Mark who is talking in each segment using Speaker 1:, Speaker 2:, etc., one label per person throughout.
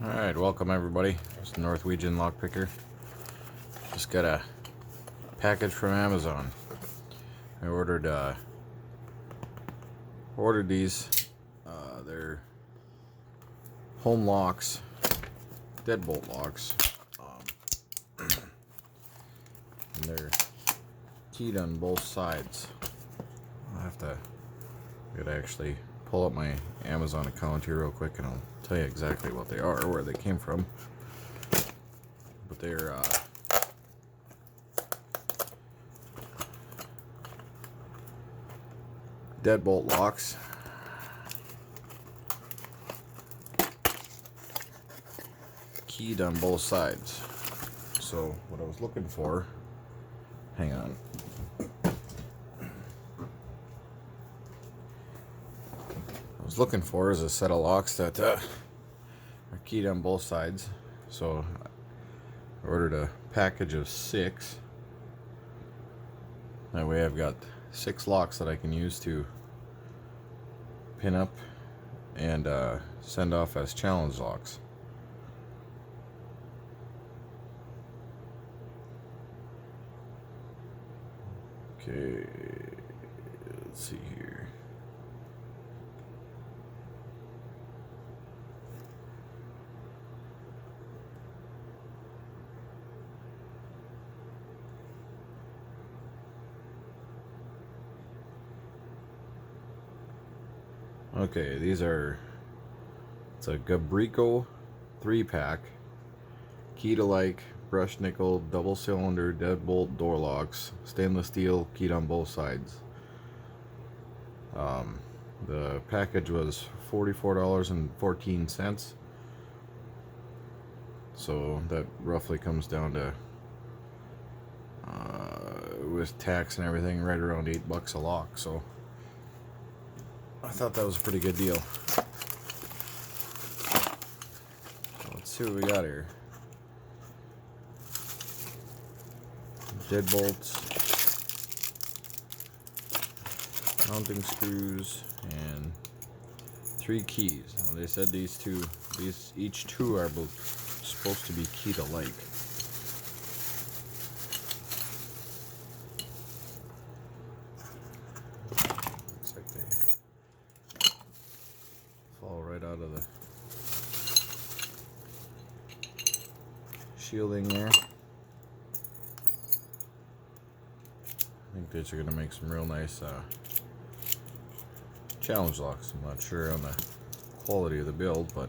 Speaker 1: Alright, welcome everybody. It's the Norwegian Lockpicker. Just got a package from Amazon. I ordered these. They're home locks, deadbolt locks. And they're keyed on both sides. I'll have to actually pull up my Amazon account here real quick and I'll tell you exactly what they are, where they came from. But they're deadbolt locks. Keyed on both sides. So what I was looking for, hang on. I was looking for is a set of locks that are keyed on both sides. So I ordered a package of 6. That way I've got 6 locks that I can use to pin up and send off as challenge locks. Okay, let's see here. Okay, these are, it's a Gobrico 3-pack, keyed alike, brushed nickel, double cylinder, deadbolt door locks, stainless steel, keyed on both sides. The package was $44.14, so that roughly comes down to, with tax and everything, right around $8 a lock. So I thought that was a pretty good deal. So let's see what we got here. Deadbolts, mounting screws, and 3 keys. Now, they said each two are supposed to be keyed alike. Looks like they fall right out of the shielding there. I think these are going to make some real nice challenge locks. I'm not sure on the quality of the build, but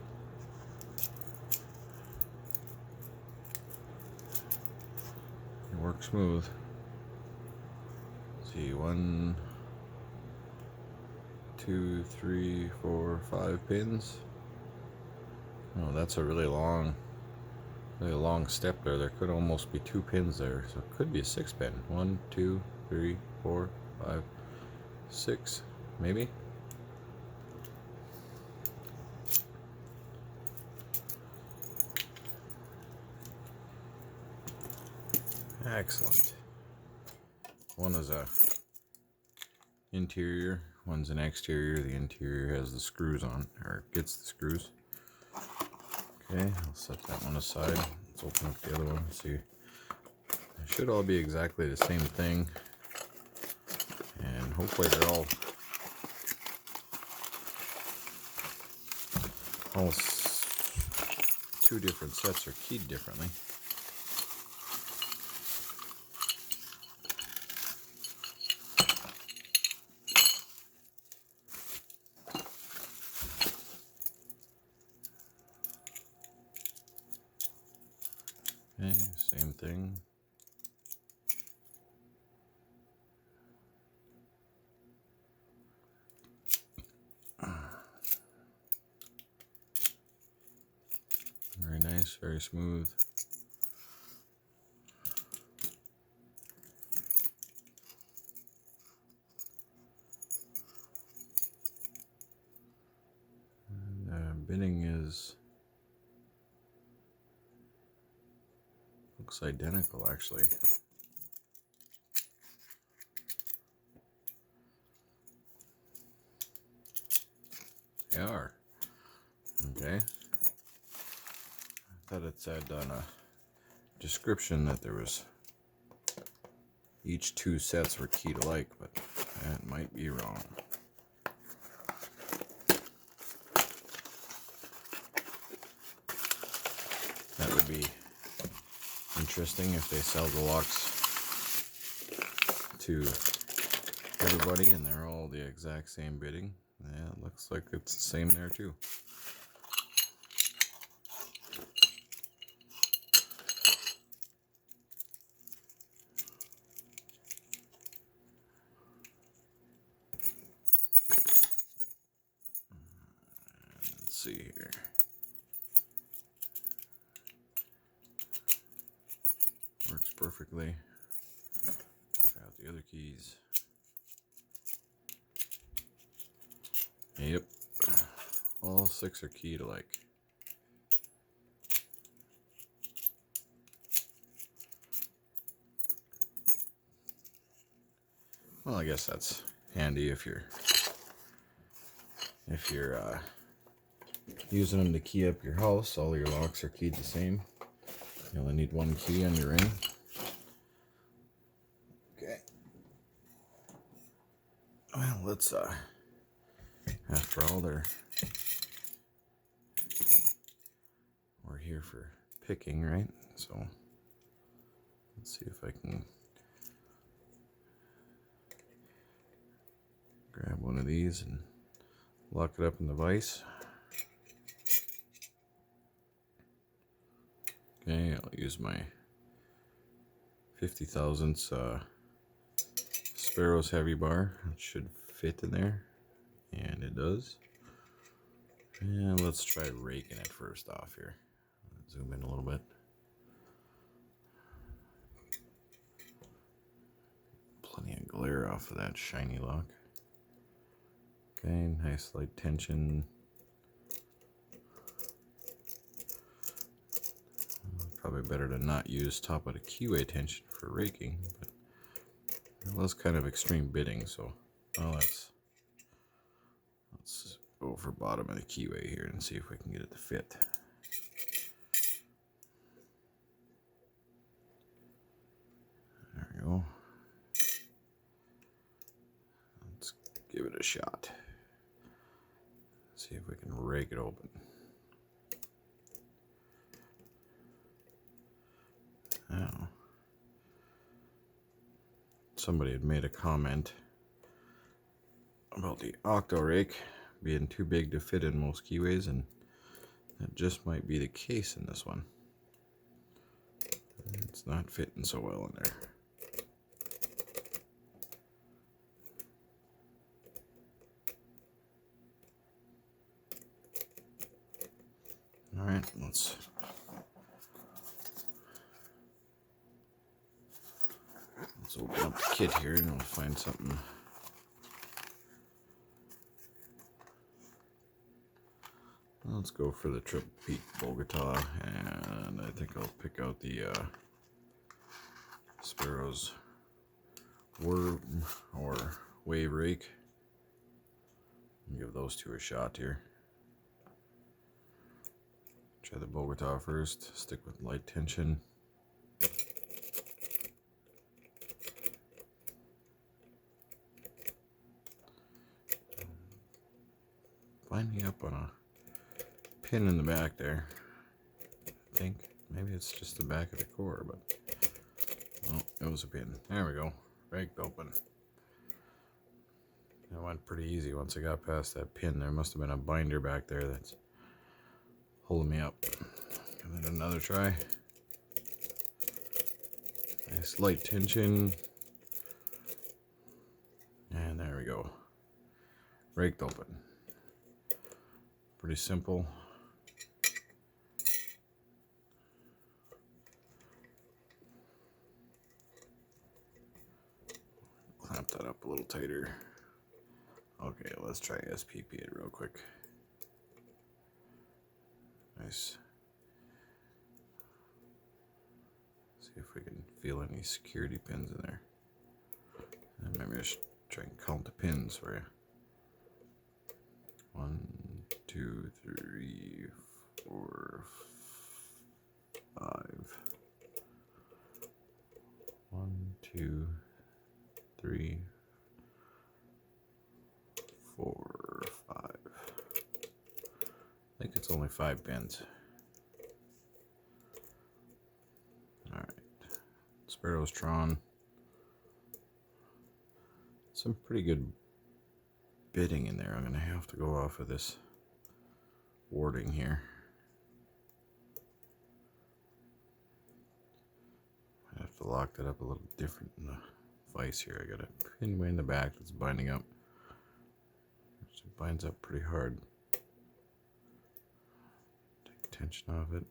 Speaker 1: it works smooth. Let's see, 1, 2, 3, 4, 5 pins. Oh, that's a really long step there. There could almost be 2 pins there, so it could be a 6-pin. 1, 2, 3, 4, 5, 6, maybe. Excellent. One is a interior, one's an exterior. The interior has the screws on, or gets the screws. Okay, I'll set that one aside. Let's open up the other one and see. They should all be exactly the same thing, and hopefully they're all 2 different sets are keyed differently. Okay, same thing. Very nice, very smooth. And binning looks identical actually. They are. Okay. thought it said on a description that there was each 2 sets were keyed alike, but that might be wrong. That would be interesting if they sell the locks to everybody and they're all the exact same bidding. Yeah, it looks like it's the same there too. Let's see here. Works perfectly. Try out the other keys. Yep. All 6 are keyed alike. Well, I guess that's handy if you're using them to key up your house. All your locks are keyed the same. You only need 1 key on your ring. Okay. Well, let's after all, we're here for picking, right? So let's see if I can grab one of these and lock it up in the vise. Okay, I'll use my 50 thousandths Sparrow's heavy bar. It should fit in there, and it does. And let's try raking it first off here. Zoom in a little bit. Plenty of glare off of that shiny lock. Okay, nice light tension. Probably better to not use top of the keyway tension for raking, but it was kind of extreme bidding, so well, let's go for bottom of the keyway here and see if we can get it to fit. There we go. Let's give it a shot. See if we can rake it open. Now, somebody had made a comment about the octo rake being too big to fit in most keyways, and that just might be the case in this one. It's not fitting so well in there. All right, let's open up the kit here and we'll find something. Let's go for the triple peak Bogota, and I think I'll pick out the Sparrow's worm or wave rake. Give those 2 a shot here. Try the Bogota first. Stick with light tension. Line me up on a pin in the back there. I think maybe it's just the back of the core, but oh, it was a pin. There we go. Raked open. It went pretty easy once I got past that pin. There must have been a binder back there that's holding me up. Give it another try. Nice light tension. And there we go. Raked open. Pretty simple. Clamp that up a little tighter. Okay, let's try SPP it real quick. Nice. See if we can feel any security pins in there. And maybe I should try and count the pins for you. 1, 2, 3, 4, I think it's only 5 pins. Alright. Sparrow's drawn. Some pretty good bitting in there. I'm going to have to go off of this warding here. I have to lock that up a little different in the vise here. I got a pin way in the back that's binding up. It binds up pretty hard. Take tension off it.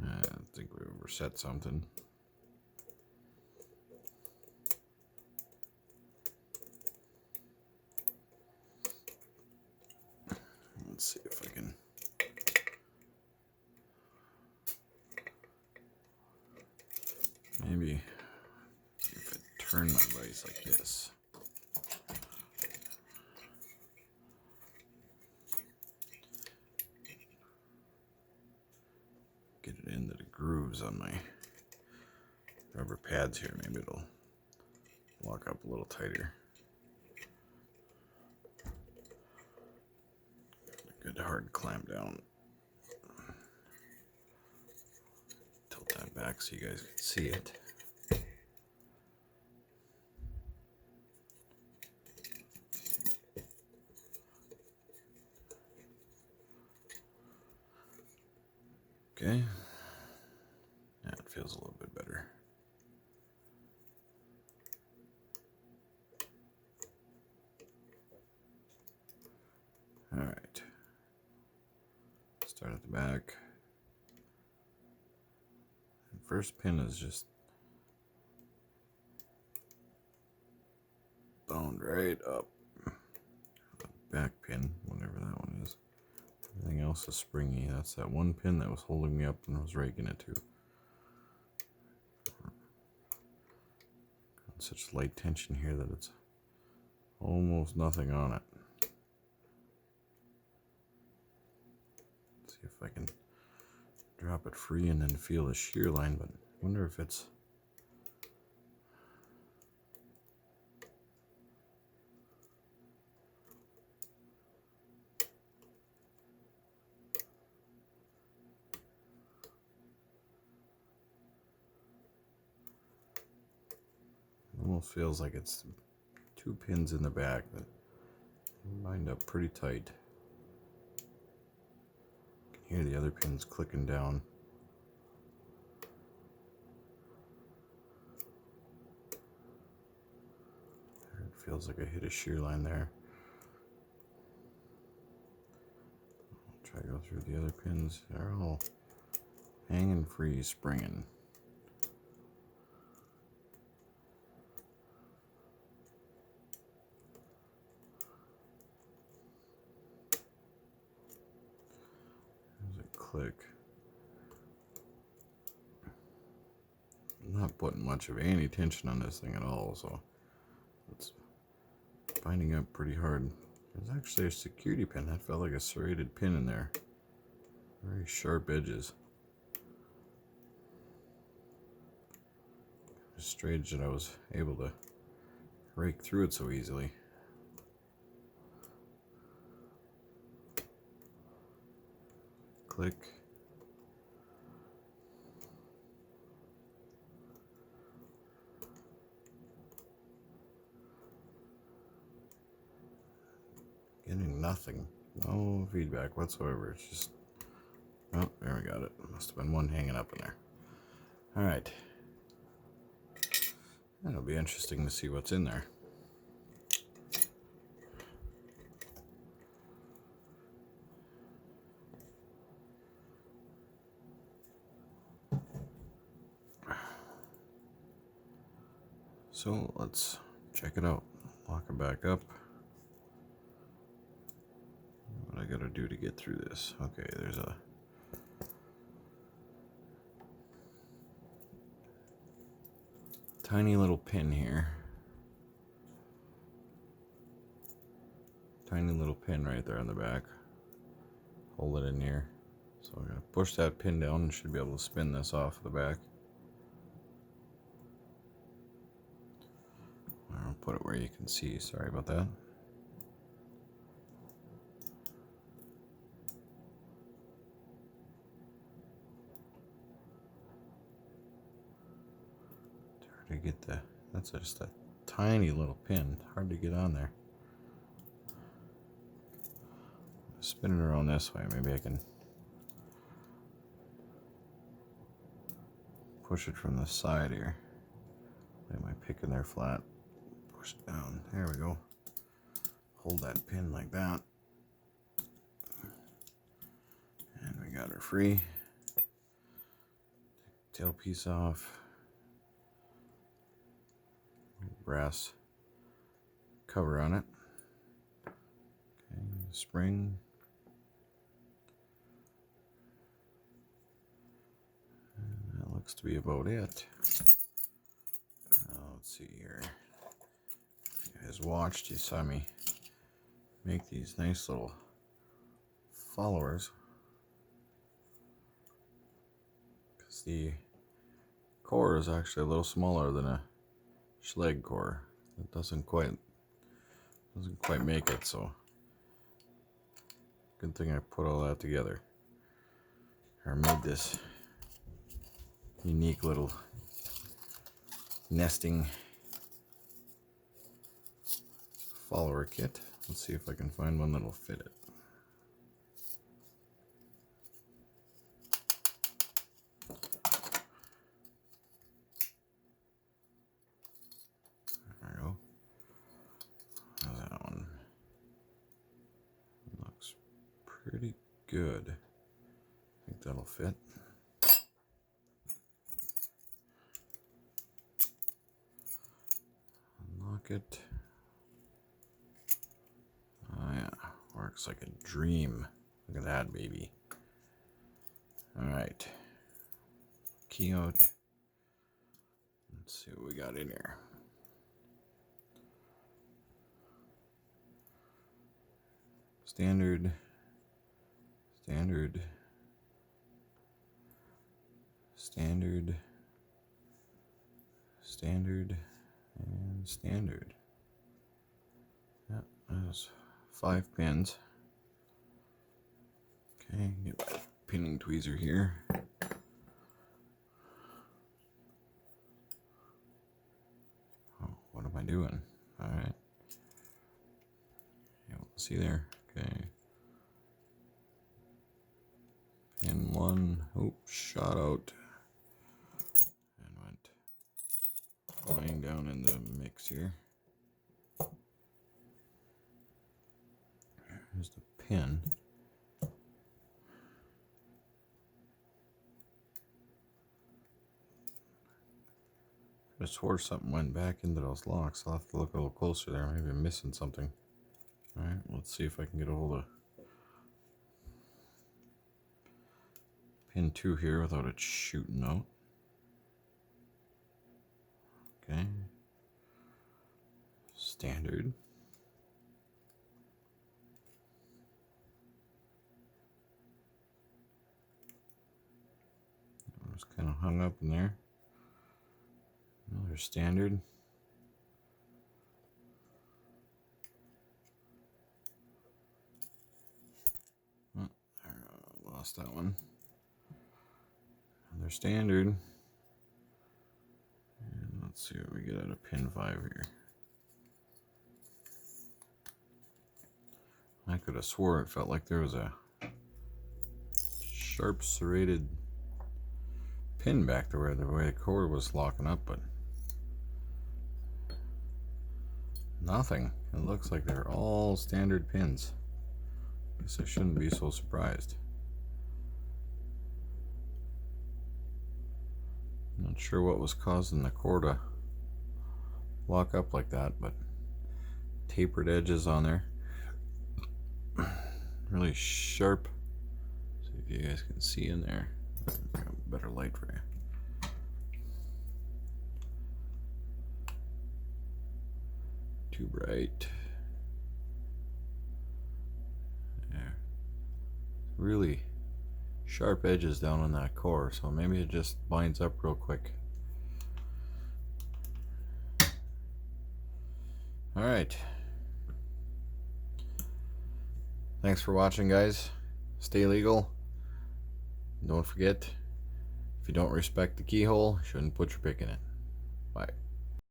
Speaker 1: I think we overset something. Let's see if I can. Maybe if I turn my vise like this. Get it into the grooves on my rubber pads here. Maybe it'll lock up a little tighter. A good hard clamp down. Tilt that back so you guys can see it. Okay. Yeah, it feels a little bit better. All right. Start at the back. And first pin is just bound right up. The back pin, whatever that one is. Everything else is springy. That's that one pin that was holding me up when I was raking it too. Got such light tension here that it's almost nothing on it. See if I can drop it free and then feel the shear line, but I wonder if it's almost feels like it's 2 pins in the back that bind up pretty tight. You can hear the other pins clicking down. It feels like I hit a shear line there. I'll try to go through the other pins. They're all hanging free, springing. Click. I'm not putting much of any tension on this thing at all, so it's binding up pretty hard. There's actually a security pin. That felt like a serrated pin in there. Very sharp edges. It's strange that I was able to rake through it so easily. Click. Getting nothing. No feedback whatsoever. It's just, oh, there we got it. Must have been one hanging up in there. All right. That'll be interesting to see what's in there. So let's check it out. Lock it back up. What I gotta do to get through this? Okay, there's a tiny little pin here. Tiny little pin right there on the back. Hold it in here. So I'm going to push that pin down and should be able to spin this off the back. I'll put it where you can see. Sorry about that. It's hard to get that's just a tiny little pin. Hard to get on there. Spin it around this way. Maybe I can push it from the side here. Lay my pick in there flat. Push it down. There we go. Hold that pin like that. And we got her free. Tail piece off. Brass cover on it. Okay, spring. And that looks to be about it. Let's see here. If you guys watched, you saw me make these nice little followers. Because the core is actually a little smaller than a Schleg core. It doesn't quite make it, so good thing I put all that together. I made this unique little nesting follower kit. Let's see if I can find one that'll fit it. There we go. How's that one? Looks pretty good. I think that'll fit. Unlock it. Oh yeah, works like a dream. Look at that, baby. Alright. Key out. Let's see what we got in here. Standard, standard, standard, standard, and standard. Yep, there's 5 pins. Okay, get my pinning tweezer here. Oh, what am I doing? Alright. Yeah, see there. Okay. Pin 1. Oops, shot out. And went flying down in the mix here. Here's the pin. I swore something went back into those locks. I'll have to look a little closer there. Maybe I'm missing something. Alright, let's see if I can get a hold of pin 2 here without it shooting out. Okay. Standard. I was kind of hung up in there. Another standard. Oh, I lost that one. Another standard. And let's see what we get out of pin 5 here. I could have swore it felt like there was a sharp serrated pin back to where the way the cord was locking up, but nothing. It looks like they're all standard pins. Guess I shouldn't be so surprised. Not sure what was causing the cord to lock up like that, but tapered edges on there. Really sharp. See if you guys can see in there. Got a better light for you. Too bright. There. Really sharp edges down on that core, so maybe it just binds up real quick. Alright. Thanks for watching, guys. Stay legal. Don't forget, if you don't respect the keyhole, you shouldn't put your pick in it. Bye.